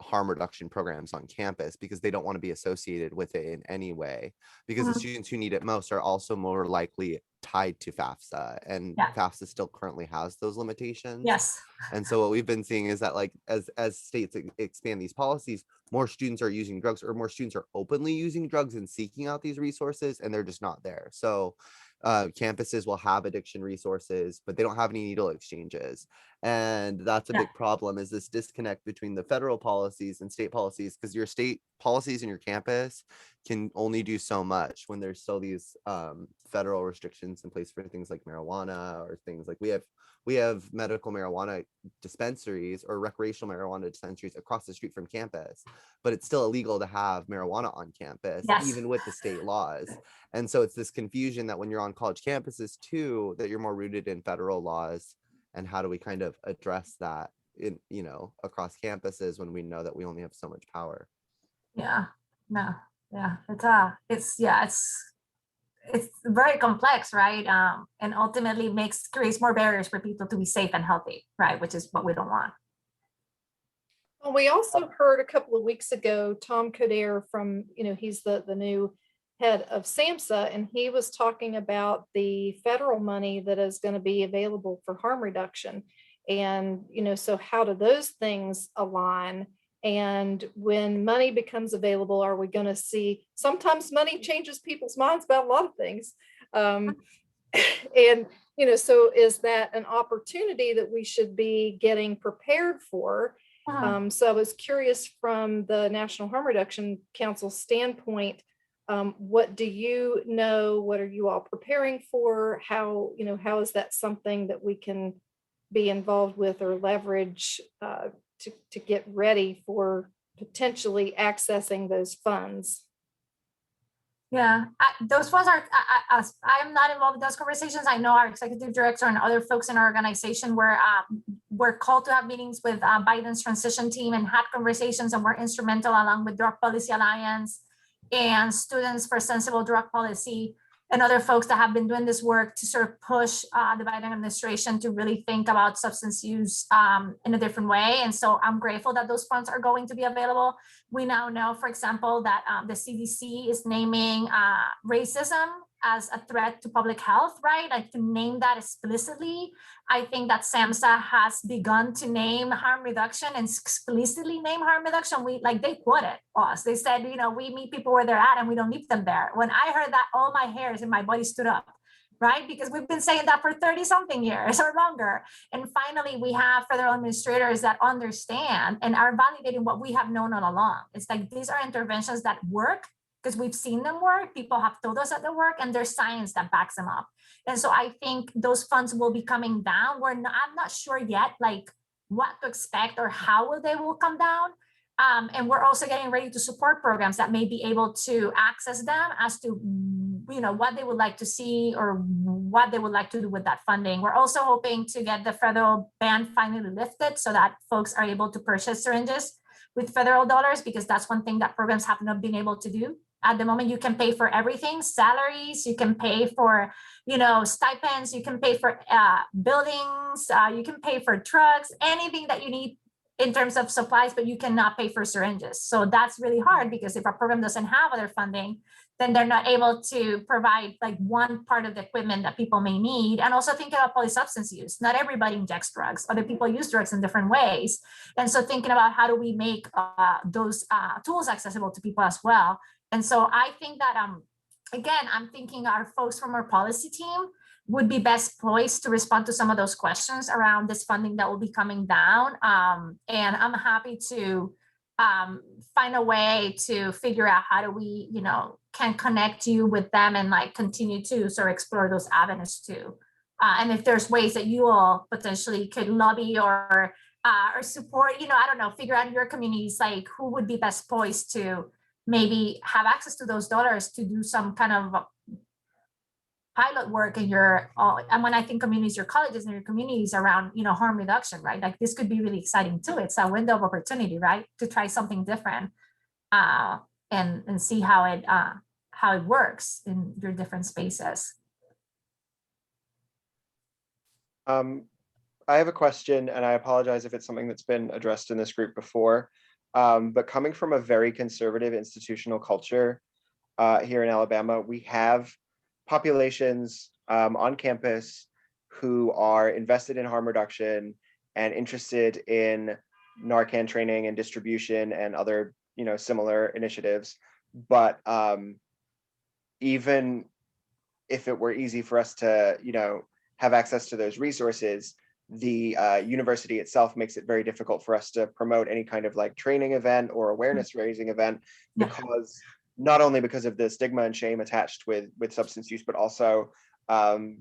F: harm reduction programs on campus because they don't want to be associated with it in any way, because the students who need it most are also more likely tied to FAFSA, and
E: Yeah.
F: FAFSA still currently has those limitations.
E: Yes.
F: And so what we've been seeing is that like as states expand these policies, more students are using drugs, or more students are openly using drugs and seeking out these resources, and they're just not there. So campuses will have addiction resources, but they don't have any needle exchanges. And that's a
E: Yeah.
F: big problem, is this disconnect between the federal policies and state policies, because your state policies in your campus can only do so much when there's still these federal restrictions in place for things like marijuana, or things like we have medical marijuana dispensaries or recreational marijuana dispensaries across the street from campus, but it's still illegal to have marijuana on campus,
E: Yes.
F: even with the state laws. And so it's this confusion that when you're on college campuses too, that you're more rooted in federal laws. And how do we kind of address that across campuses when we know that we only have so much power?
E: Yeah. No. Yeah. It's very complex, right? And ultimately creates more barriers for people to be safe and healthy, right? Which is what we don't want.
A: Well, we also heard a couple of weeks ago, Tom Coderre from, he's the new head of SAMHSA, and he was talking about the federal money that is going to be available for harm reduction. And, so how do those things align? And when money becomes available, are we going to see, sometimes money changes people's minds about a lot of things. And, so is that an opportunity that we should be getting prepared for? So I was curious from the National Harm Reduction Council standpoint, what do you know? What are you all preparing for? How is that something that we can be involved with or leverage to get ready for potentially accessing those funds?
E: Yeah, those funds are, I'm not involved in those conversations. I know our executive director and other folks in our organization were called to have meetings with Biden's transition team and had conversations, and were instrumental along with Drug Policy Alliance and Students for Sensible Drug Policy and other folks that have been doing this work to sort of push the Biden administration to really think about substance use in a different way. And so I'm grateful that those funds are going to be available. We now know, for example, that the CDC is naming racism as a threat to public health, right? Like, to name that explicitly. I think that SAMHSA has begun to name harm reduction and explicitly name harm reduction. They quoted us. They said, we meet people where they're at and we don't leave them there. When I heard that, all my hairs in my body stood up, right? Because we've been saying that for 30 something years or longer. And finally, we have federal administrators that understand and are validating what we have known all along. It's like, these are interventions that work because we've seen them work. People have told us that they work, and there's science that backs them up. And so I think those funds will be coming down. I'm not sure yet, what to expect or how they will come down. And we're also getting ready to support programs that may be able to access them as to, what they would like to see or what they would like to do with that funding. We're also hoping to get the federal ban finally lifted so that folks are able to purchase syringes with federal dollars, because that's one thing that programs have not been able to do At the moment, you can pay for everything, salaries, you can pay for, stipends, you can pay for buildings, you can pay for trucks, anything that you need in terms of supplies, but you cannot pay for syringes. So that's really hard, because if a program doesn't have other funding, then they're not able to provide like one part of the equipment that people may need. And also thinking about polysubstance use. Not everybody injects drugs. Other people use drugs in different ways. And so thinking about how do we make those tools accessible to people as well. And so I think that, again, I'm thinking our folks from our policy team would be best poised to respond to some of those questions around this funding that will be coming down. And I'm happy to find a way to figure out how do we, can connect you with them and like continue to sort of explore those avenues too. And if there's ways that you all potentially could lobby or support, I don't know, figure out in your communities, like who would be best poised to maybe have access to those dollars to do some kind of pilot work in your, and when I think communities, your colleges and your communities around, harm reduction, right? Like this could be really exciting too. It's a window of opportunity, right? To try something different and see how it works in your different spaces.
B: I have a question, and I apologize if it's something that's been addressed in this group before, but coming from a very conservative institutional culture here in Alabama, we have populations on campus who are invested in harm reduction and interested in Narcan training and distribution and other, similar initiatives. But even if it were easy for us to, have access to those resources, the university itself makes it very difficult for us to promote any kind of like training event or awareness raising event, because not only because of the stigma and shame attached with substance use, but also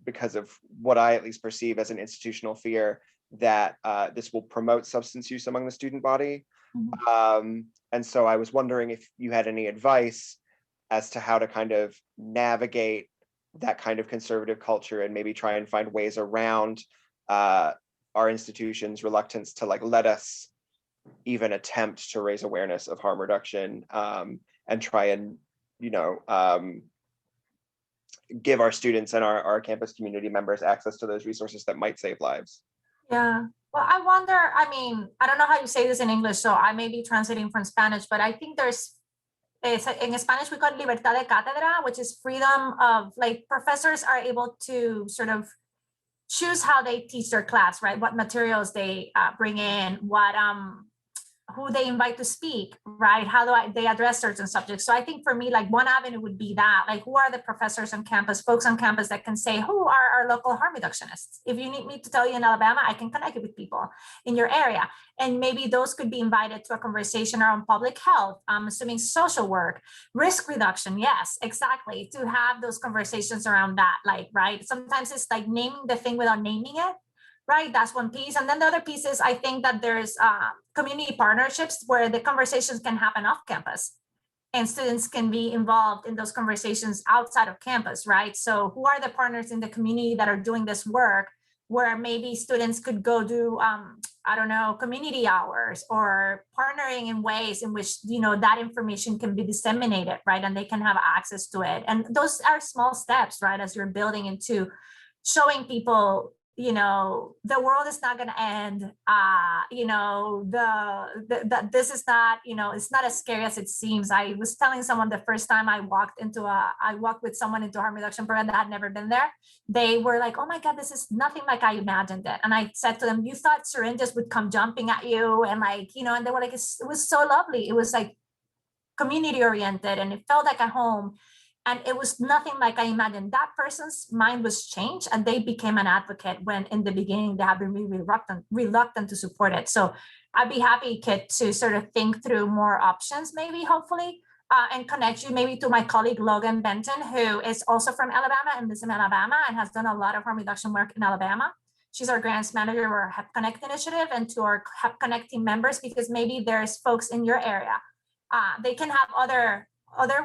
B: because of what I at least perceive as an institutional fear that this will promote substance use among the student body. And so I was wondering if you had any advice as to how to kind of navigate that kind of conservative culture and maybe try and find ways around our institution's reluctance to like let us even attempt to raise awareness of harm reduction and try and, give our students and our campus community members access to those resources that might save lives.
E: Yeah. Well, I wonder, I don't know how you say this in English, so I may be translating from Spanish, but I think in Spanish, we call it libertad de cátedra, which is freedom of, like, professors are able to sort of choose how they teach their class, right? What materials they bring in, who they invite to speak, right? How they address certain subjects. So I think for me, like one avenue would be that, like who are the professors on campus, folks on campus that can say, who are our local harm reductionists? If you need me to tell you in Alabama, I can connect you with people in your area. And maybe those could be invited to a conversation around public health, I'm assuming social work, risk reduction. Yes, exactly. To have those conversations around that, like, right? Sometimes it's like naming the thing without naming it. Right, that's one piece. And then the other piece is I think that there's community partnerships where the conversations can happen off campus and students can be involved in those conversations outside of campus, right? So who are the partners in the community that are doing this work where maybe students could go do, I don't know, community hours or partnering in ways in which, that information can be disseminated, right? And they can have access to it. And those are small steps, right? As you're building into showing people, the world is not going to end. This is not, it's not as scary as it seems. I was telling someone the first time I walked with someone into a harm reduction program that had never been there. They were like, oh my God, this is nothing like I imagined it. And I said to them, you thought syringes would come jumping at you. And like, and they were like, it was so lovely. It was like community oriented and it felt like at home. And it was nothing like I imagined. That person's mind was changed and they became an advocate when in the beginning they have been really reluctant to support it. So I'd be happy, Kit, to sort of think through more options, maybe, hopefully, and connect you maybe to my colleague, Logan Benton, who is also from Alabama and lives in Alabama and has done a lot of harm reduction work in Alabama. She's our grants manager of our HEP Connect initiative and to our HEP Connect team members, because maybe there's folks in your area. They can have other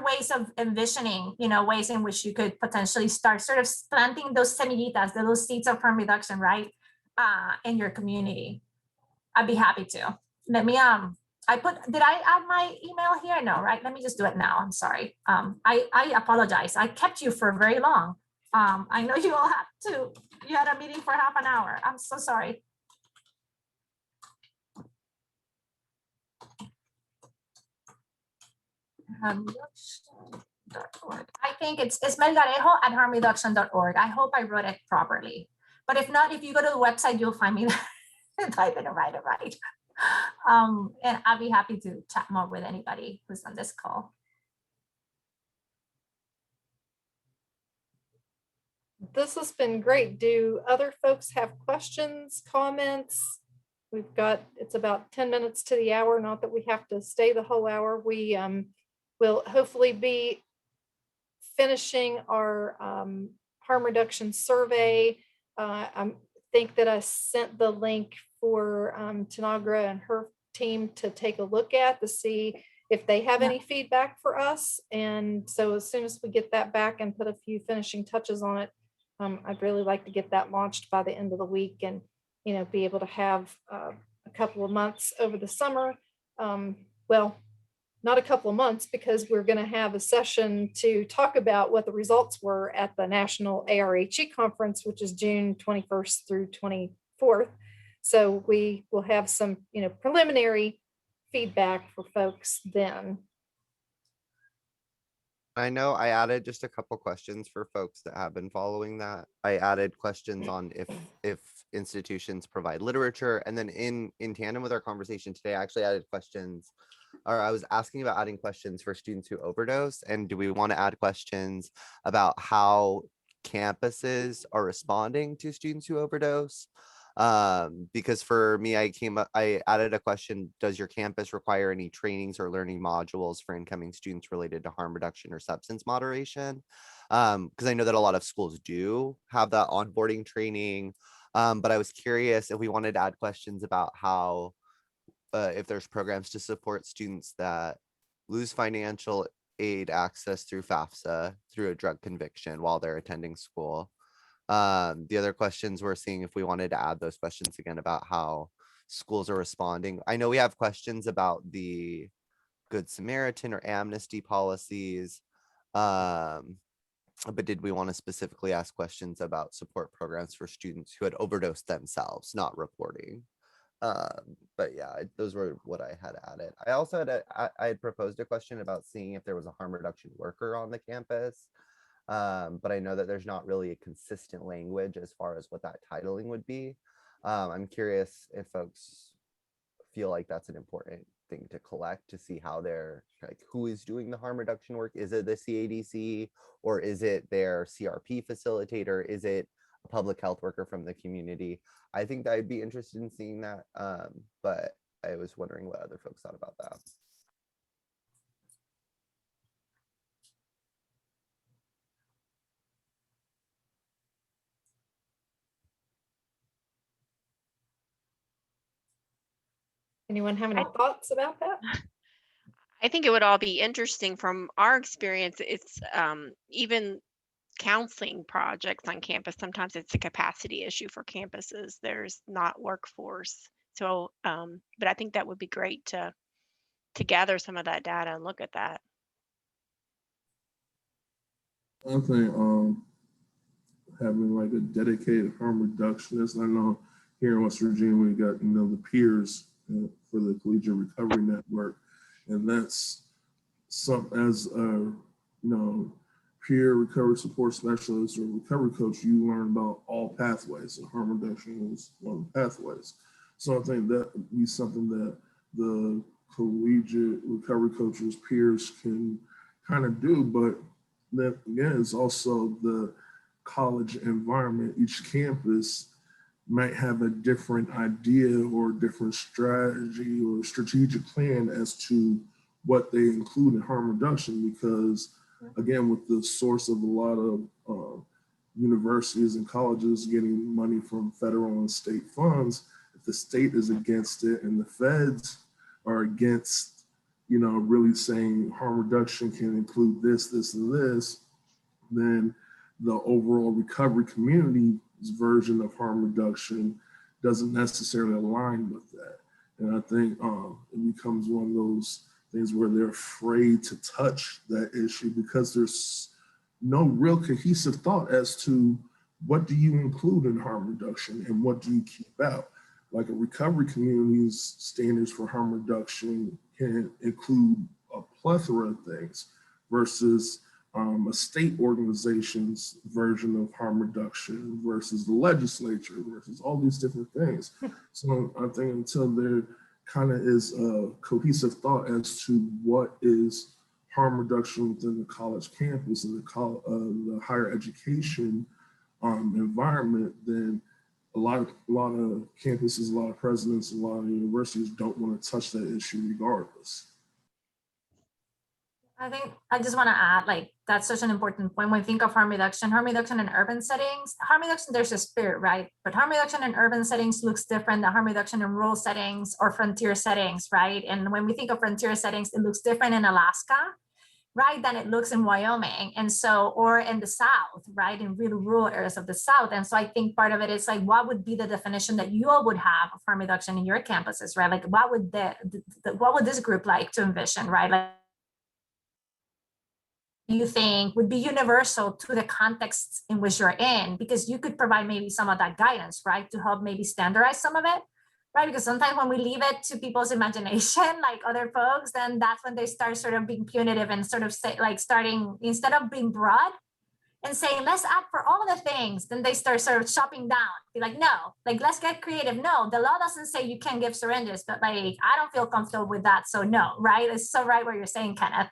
E: ways of envisioning, ways in which you could potentially start sort of planting those semillitas, those seeds of harm reduction, right, in your community. I'd be happy to. Let me did I add my email here? No, right? Let me just do it now. I'm sorry. I apologize. I kept you for very long. I know you all you had a meeting for half an hour. I'm so sorry. I think it's melgarejo@harmreduction.org. I hope I wrote it properly. But if not, if you go to the website, you'll find me if I didn't write it right. And I'll be happy to chat more with anybody who's on this call.
A: This has been great. Do other folks have questions, comments? It's about 10 minutes to the hour, not that we have to stay the whole hour. We will hopefully be finishing our harm reduction survey. I think that I sent the link for Tanagra and her team to take a look at to see if they have any feedback for us. And so as soon as we get that back and put a few finishing touches on it, I'd really like to get that launched by the end of the week and, be able to have a couple of months over the summer. Well, not a couple of months, because we're going to have a session to talk about what the results were at the National ARHE conference, which is June 21st through 24th. So we will have some, preliminary feedback for folks then.
F: I know I added just a couple questions for folks that have been following that. I added questions on if institutions provide literature, and then in tandem with our conversation today, I actually added questions, or I was asking about adding questions for students who overdose, and do we want to add questions about how campuses are responding to students who overdose? Because for me, I added a question: does your campus require any trainings or learning modules for incoming students related to harm reduction or substance moderation? Because I know that a lot of schools do have that onboarding training, but I was curious if we wanted to add questions about how if there's programs to support students that lose financial aid access through FAFSA through a drug conviction while they're attending school. The other questions we're seeing if we wanted to add those questions again about how schools are responding. I know we have questions about the Good Samaritan or amnesty policies, but did we want to specifically ask questions about support programs for students who had overdosed themselves, not reporting? But yeah, those were what I had added. I also I had proposed a question about seeing if there was a harm reduction worker on the campus. But I know that there's not really a consistent language as far as what that titling would be. I'm curious if folks feel like that's an important thing to collect to see how they're like, who is doing the harm reduction work? Is it the CADC, or is it their CRP facilitator? Is it a public health worker from the community? I think that I'd be interested in seeing that, but I was wondering what other folks thought about that.
A: Anyone have any thoughts about that?
J: I think it would all be interesting from our experience. It's even counseling projects on campus. Sometimes it's a capacity issue for campuses. There's not workforce. So, but I think that would be great to gather some of that data and look at that.
K: I think having like a dedicated harm reductionist. I know here in West Virginia we got the peers for the Collegiate Recovery Network, and that's some as a peer recovery support specialist or recovery coach. You learn about all pathways, and harm reduction is one of the pathways. So I think that would be something that the collegiate recovery coaches peers can kind of do, but then again, it's also the college environment. Each campus might have a different idea or different strategy or strategic plan as to what they include in harm reduction, because again, with the source of a lot of universities and colleges getting money from federal and state funds, if the state is against it and the feds are against really saying harm reduction can include this, this, and this, then the overall recovery community's version of harm reduction doesn't necessarily align with that. And I think it becomes one of those things where they're afraid to touch that issue because there's no real cohesive thought as to what do you include in harm reduction and what do you keep out. Like a recovery community's standards for harm reduction can include a plethora of things versus a state organization's version of harm reduction versus the legislature versus all these different things. So I think until there kind of is a cohesive thought as to what is harm reduction within the college campus and the higher education environment, then a lot of campuses, a lot of presidents, a lot of universities don't want to touch that issue regardless.
E: I think I just want to add, like, that's such an important point when we think of harm reduction in urban settings. Harm reduction, there's a spirit, right? But harm reduction in urban settings looks different than harm reduction in rural settings or frontier settings, right? And when we think of frontier settings, it looks different in Alaska, right, than it looks in Wyoming. And so, or in the South, right, in really rural areas of the South. And so I think part of it is like, what would be the definition that you all would have of harm reduction in your campuses, right? Like, what would what would this group like to envision, right? Like, you think would be universal to the contexts in which you're in, because you could provide maybe some of that guidance, right, to help maybe standardize some of it, right? Because sometimes when we leave it to people's imagination, like other folks, then that's when they start sort of being punitive and sort of say, like, starting, instead of being broad and saying, let's add for all the things, then they start sort of chopping down, be like, no, like, let's get creative. No, the law doesn't say you can't give syringes, but like, I don't feel comfortable with that. So no, right? It's so right what you're saying, Kenneth.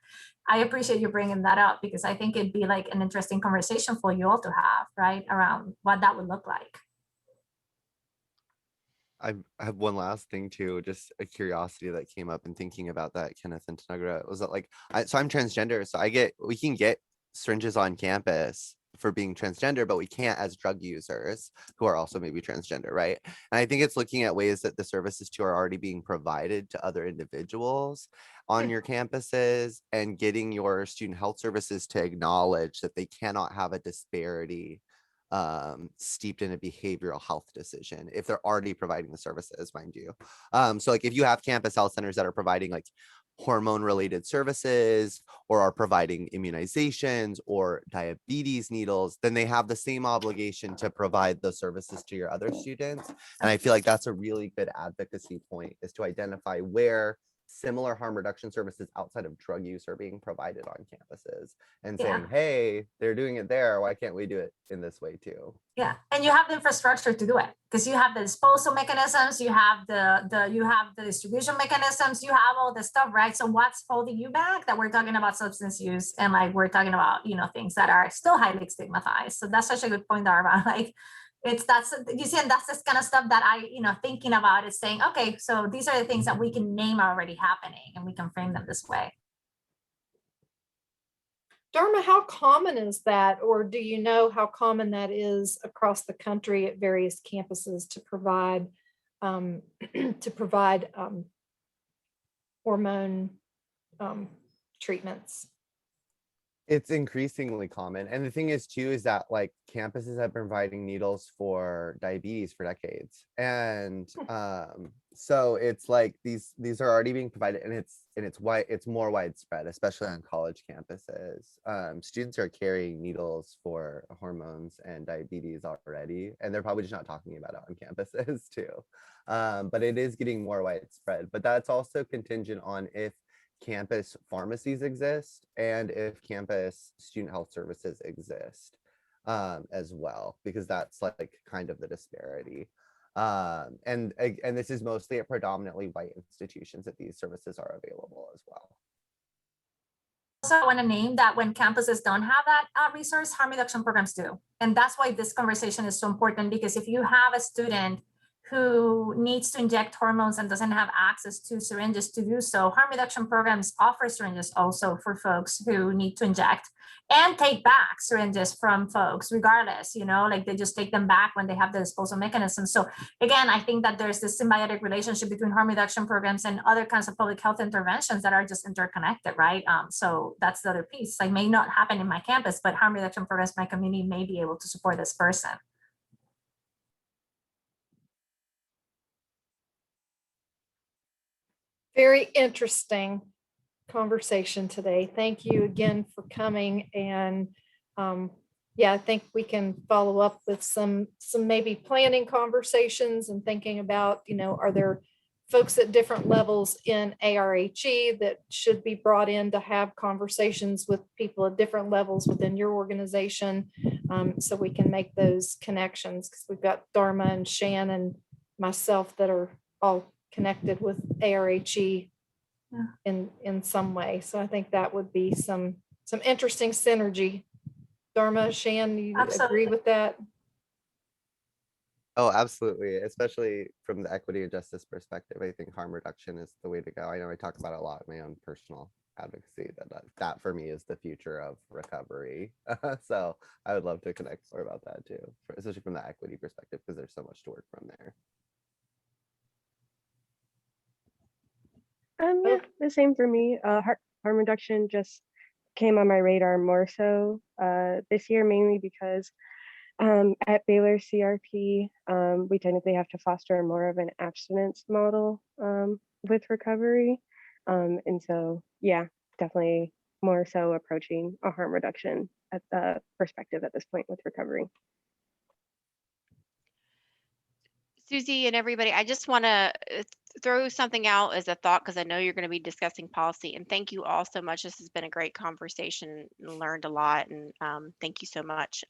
E: I appreciate you bringing that up because I think it'd be like an interesting conversation for you all to have, right, around what that would look like.
F: I have one last thing too, just a curiosity that came up in thinking about that, Kenneth and Tanagra, was that like, so I'm transgender, so we can get syringes on campus for being transgender, but we can't as drug users who are also maybe transgender, right? And I think it's looking at ways that the services too are already being provided to other individuals on your campuses and getting your student health services to acknowledge that they cannot have a disparity steeped in a behavioral health decision if they're already providing the services, mind you. So like if you have campus health centers that are providing like hormone related services or are providing immunizations or diabetes needles, then they have the same obligation to provide those services to your other students. And I feel like that's a really good advocacy point, is to identify where similar harm reduction services outside of drug use are being provided on campuses and saying, hey, they're doing it there, why can't we do it in this way too?
E: Yeah, and you have the infrastructure to do it because you have the disposal mechanisms, you have the distribution mechanisms, you have all the stuff, right? So what's holding you back? That we're talking about substance use and like we're talking about, things that are still highly stigmatized. So that's such a good point, Darva. Like, you see, and that's this kind of stuff that I, thinking about is saying, okay, so these are the things that we can name already happening and we can frame them this way.
A: Dharma, how common is that, or do you know how common that is across the country at various campuses to provide hormone treatments?
F: It's increasingly common. And the thing is too, is that like campuses have been providing needles for diabetes for decades. And so it's like these are already being provided, and it's more widespread, especially on college campuses. Students are carrying needles for hormones and diabetes already, and they're probably just not talking about it on campuses too. But it is getting more widespread. But that's also contingent on if campus pharmacies exist and if campus student health services exist as well, because that's like kind of the disparity. And this is mostly at predominantly white institutions that these services are available as well.
E: Also, I want to name that when campuses don't have that resource, harm reduction programs do. And that's why this conversation is so important, because if you have a student who needs to inject hormones and doesn't have access to syringes to do so, harm reduction programs offer syringes also for folks who need to inject and take back syringes from folks regardless, like they just take them back when they have the disposal mechanism. So again, I think that there's this symbiotic relationship between harm reduction programs and other kinds of public health interventions that are just interconnected, right? So that's the other piece. Like, may not happen in my campus, but harm reduction programs in my community may be able to support this person.
A: Very interesting conversation today. Thank you again for coming. And yeah, I think we can follow up with some maybe planning conversations and thinking about, are there folks at different levels in ARHE that should be brought in to have conversations with people at different levels within your organization, so we can make those connections, because we've got Dharma and Shan and myself that are all connected with ARHE in some way. So I think that would be some interesting synergy. Dharma, Shan, you agree with that?
F: Oh, absolutely. Especially from the equity and justice perspective, I think harm reduction is the way to go. I know I talk about it a lot in my own personal advocacy, that for me is the future of recovery. So I would love to connect more about that too, especially from the equity perspective, because there's so much to work from there.
C: Yeah, the same for me. Harm reduction just came on my radar more so this year, mainly because at Baylor CRP, we technically have to foster more of an abstinence model with recovery. And so, yeah, definitely more so approaching a harm reduction at the perspective at this point with recovery.
J: Susie and everybody, I just want to throw something out as a thought, because I know you're going to be discussing policy, and thank you all so much. This has been a great conversation, learned a lot, and thank you so much.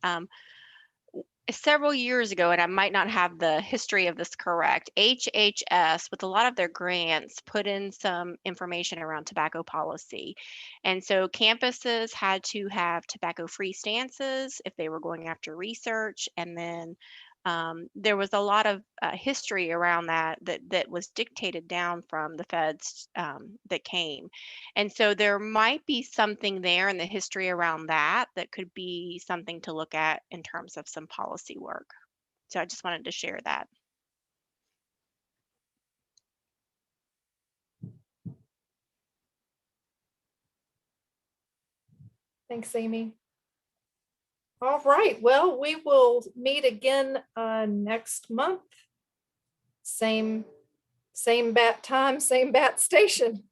J: Several years ago, and I might not have the history of this correct, HHS, with a lot of their grants, put in some information around tobacco policy. And so campuses had to have tobacco-free stances if they were going after research. And then there was a lot of history around that was dictated down from the feds that came. And so there might be something there in the history around that could be something to look at in terms of some policy work. So I just wanted to share that.
A: Thanks, Amy. All right, well, we will meet again next month. Same bat time, same bat station.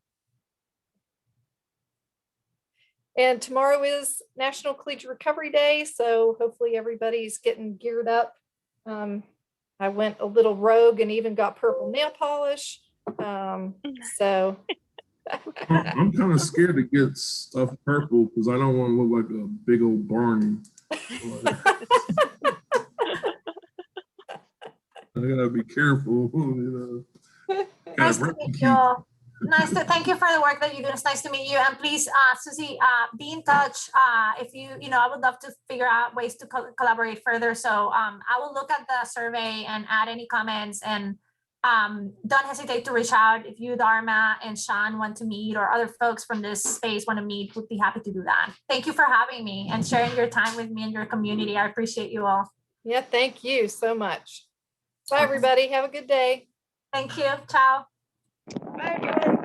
A: And tomorrow is National Collegiate Recovery Day, so hopefully everybody's getting geared up. I went a little rogue and even got purple nail polish. So
K: I'm kind of scared to get stuff purple because I don't want to look like a big old Barney. I gotta be careful, you know.
E: Nice to meet you all. Thank you for the work that you do. It's nice to meet you. And please, Susie, be in touch. If I would love to figure out ways to collaborate further. So I will look at the survey and add any comments, and don't hesitate to reach out if you, Dharma and Sean, want to meet, or other folks from this space want to meet. Would be happy to do that. Thank you for having me and sharing your time with me and your community. I appreciate you all.
A: Yeah, thank you so much. Bye, everybody. Have a good day.
E: Thank you. Ciao.
C: Bye, everyone.